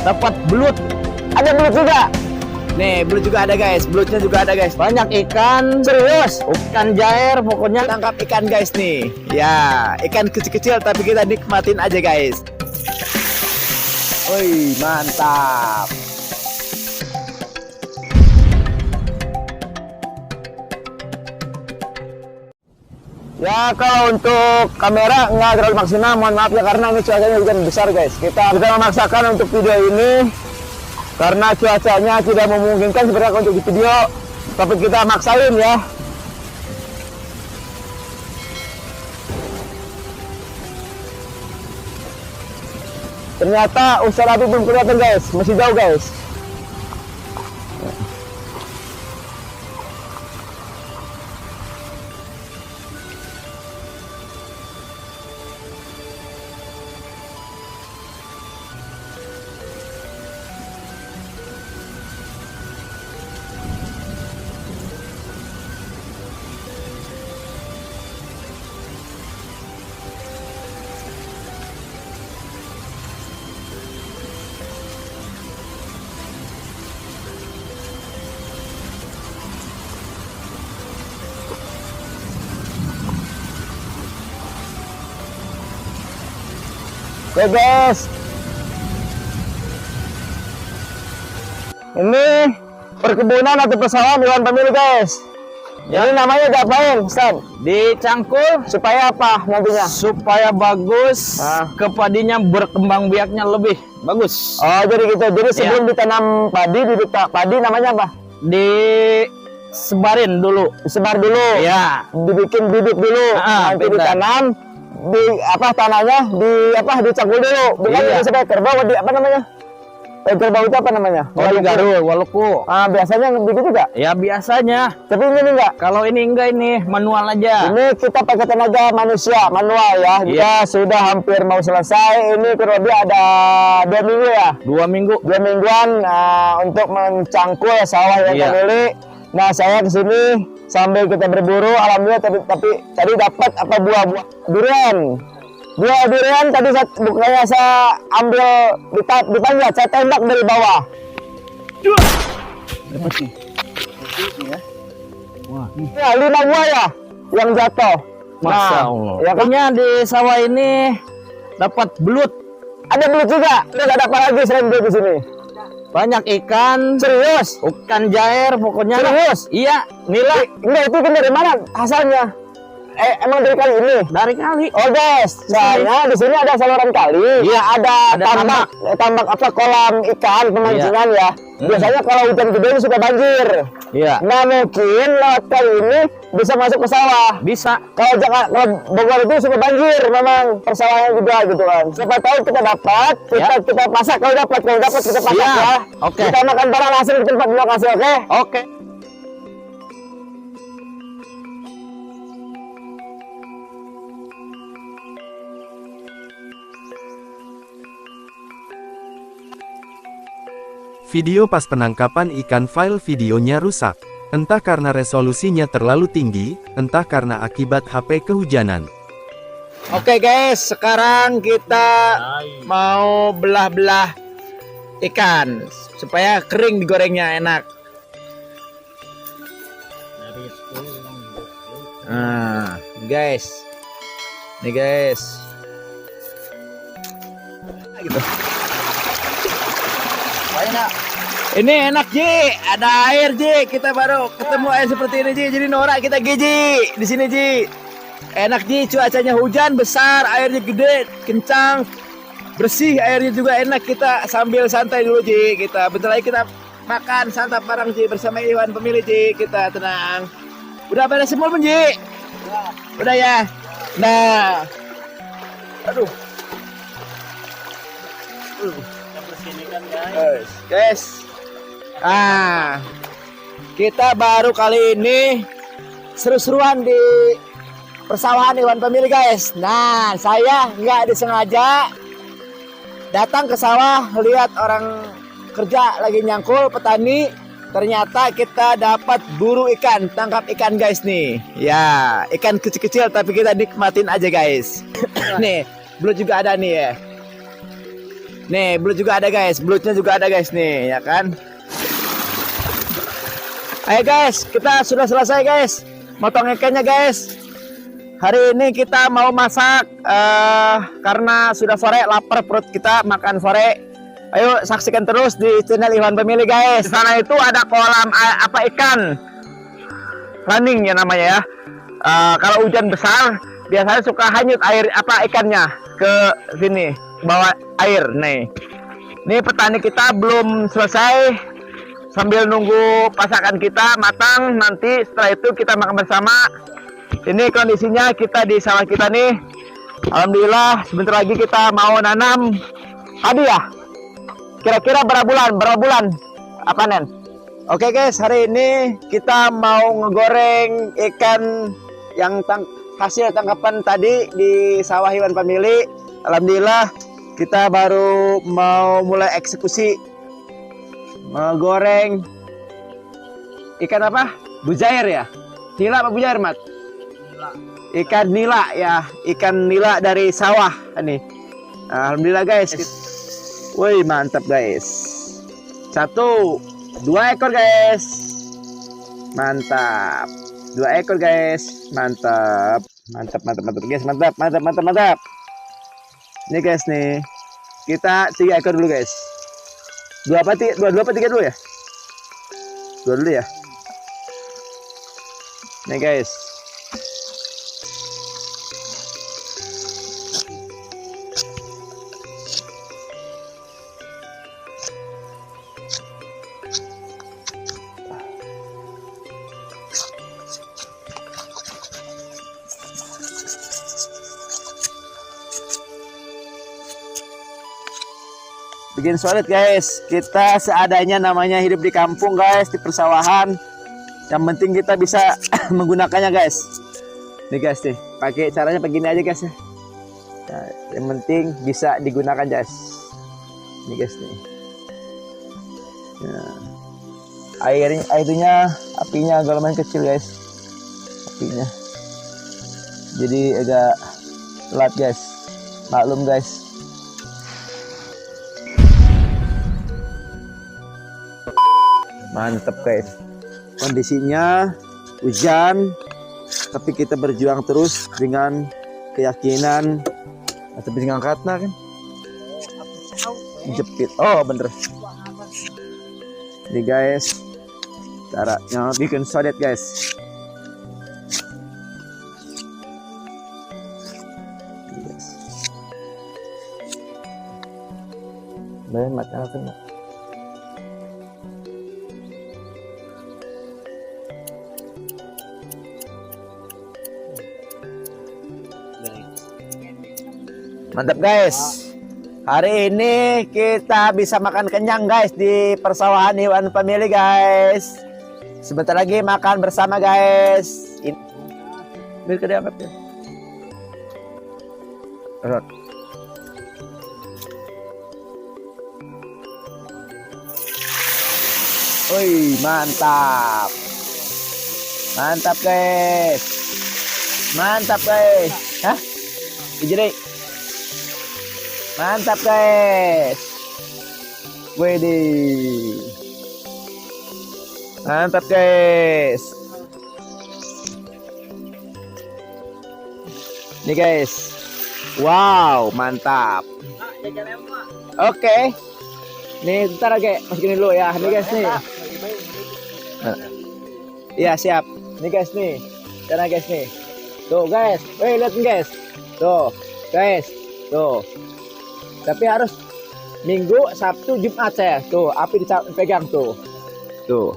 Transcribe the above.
dapat belut. Ada belut juga. Nih, belut juga ada guys, belutnya juga ada guys. Banyak ikan. Serius? Ikan jair pokoknya. Tangkap ikan guys nih. Ya, ikan kecil-kecil tapi kita nikmatin aja guys. Wih, mantap. Ya, kalau untuk kamera nggak terlalu maksimal, mohon maaf ya karena ini cuacanya hujan besar guys. Kita memaksakan untuk video ini karena cuacanya tidak memungkinkan sebenarnya untuk di video, tapi kita maksain ya. Ternyata usaha api belum kelihatan guys, masih jauh guys. Oke guys, ini perkebunan atau persawahan hewan pemilik guys. Ini namanya diapain, Stan? Dicangkul Supaya apa nantinya? supaya bagus, kepadinya berkembang biaknya lebih bagus. Oh jadi gitu, jadi sebelum ditanam padi, bibit padi namanya apa? Disebarin dulu. Disebar dulu, Ya, dibikin bibit dulu, nanti benar. ditanam, di apa tanahnya, dicangkul dulu, bukan Iya. supaya kerbau, di apa namanya? Kerbau itu apa namanya? walu garu, waluku. Biasanya begitu juga. Ya biasanya. Tapi ini enggak. Kalau ini enggak, ini manual aja. Ini kita pakai tenaga manusia, manual ya. Kita sudah hampir mau selesai. Ini kurang lebih ada 2 minggu ya. 2 minggu. 2 mingguan untuk mencangkul sawah yang pemilik. Nah, saya ke sini sambil kita berburu. Alhamdulillah tapi tadi dapat apa buah durian. Buah durian tadi bukannya saya ambil dipanjat, saya tembak dari bawah. Wah, Ya, 5 buah ya yang jatuh. Masya Allah. Ya kan? Pokoknya di sawah ini dapat belut. Ada belut juga. Udah ada apa lagi selain belut di sini? Banyak ikan. Serius? Ikan jair pokoknya. Serius? Iya, nila Enggak, itu kan dari mana hasilnya? Emang dari kali ini? dari kali. Oh guys, soalnya di sini ada saluran kali. Iya, ada tambak. tambak apa kolam ikan pemancingan ya. Biasanya kalau hujan gede ini suka banjir. Iya, Nah mungkin lewat kali ini bisa masuk ke sawah. bisa. Kalau Bogor itu suka banjir, memang persawahan juga gitu kan. Siapa tahu kita dapat, kita pasak kalau dapat kita pasak Siap. ya. Oke. Kita makan barang hasil di tempat lokasi, oke? Oke. Video pas penangkapan ikan file videonya rusak. Entah karena resolusinya terlalu tinggi, entah karena akibat HP kehujanan. Oke guys, sekarang kita mau belah-belah ikan supaya kering digorengnya enak. Nah, guys. Nih guys. Gitu. Ini enak Ji, ada air Ji, kita baru ketemu air seperti ini Ji, jadi norak kita Ji di sini Ji. Enak Ji, cuacanya hujan besar, airnya gede, kencang, bersih, airnya juga enak. Kita sambil santai dulu Ji, kita bentar lagi kita makan santap bareng Ji bersama hewan pemilik Ji, kita tenang. Udah pada semua pun Ji? Udah ya. Nah, aduh. Guys, kita baru kali ini seru-seruan di persawahan hewan pemilik guys. Nah, saya nggak disengaja datang ke sawah lihat orang kerja lagi nyangkul, petani. Ternyata kita dapat buru ikan, tangkap ikan guys nih. Ya, ikan kecil-kecil tapi kita nikmatin aja guys. Nih, belut juga ada nih ya. Nih, belut juga ada guys. Belutnya juga ada guys nih, ya kan? Ayo guys, kita sudah selesai guys. Motong ikannya guys. Hari ini kita mau masak karena sudah sore, lapar perut kita, makan sore. Ayo saksikan terus di channel Iwan Family guys. Di sana itu ada kolam ikan running ya namanya ya. Kalau hujan besar biasanya suka hanyut air ikannya ke sini bawa air nih. Ini petani kita belum selesai, sambil nunggu pasakan kita matang. Nanti setelah itu kita makan bersama. Ini kondisinya kita di sawah kita nih. Alhamdulillah sebentar lagi kita mau nanam padi ya. Kira-kira berapa bulan panen? Oke guys, hari ini kita mau ngegoreng ikan yang hasil tangkapan tadi di sawah Iwan Family. Alhamdulillah kita baru mau mulai eksekusi ngegoreng ikan apa? Bujair ya? Nila apa bujair, Mat? Ikan nila ya, ikan nila dari sawah ini. Alhamdulillah guys. Woi, mantap guys. 1, 2 ekor guys. Mantap. 2 ekor guys. Mantap. Mantap guys, mantap. Ini guys nih. Kita 3 ekor dulu guys. 2 apa 3 dulu ya? 2 dulu ya. Nih guys. Bikin solid guys. Kita seadanya, namanya hidup di kampung guys, di persawahan. Yang penting kita bisa menggunakannya guys. Nih guys nih, pakai caranya begini aja guys ya. Nah, yang penting bisa digunakan guys. Nih guys nih. Nah, airnya apinya agak lumayan kecil guys. Apinya. Jadi agak telat guys. Maklum guys. Mantap guys, kondisinya hujan tapi kita berjuang terus dengan keyakinan. Tapi dengan katna kan jepit, oh bener. Ini guys caranya bikin solid guys. Bayan matanya kena. Mantap guys. Hari ini kita bisa makan kenyang guys di persawahan Iwan Family guys. Sebentar lagi makan bersama guys. Ini kedai apa ya? Woi, mantap. Mantap guys. Mantap guys. Hah? Jadi mantap guys. Widih. Mantap guys. Nih guys. Wow, mantap. Oke. Nih bentar lagi masukin dulu ya. Nih guys nih. Iya siap. Nih guys nih. Cara guys nih. Tuh guys. Wih lihat guys. Tuh guys. Tuh. Tapi harus Minggu, Sabtu, Jumat saya. Tuh, api dipegang tuh. Tuh.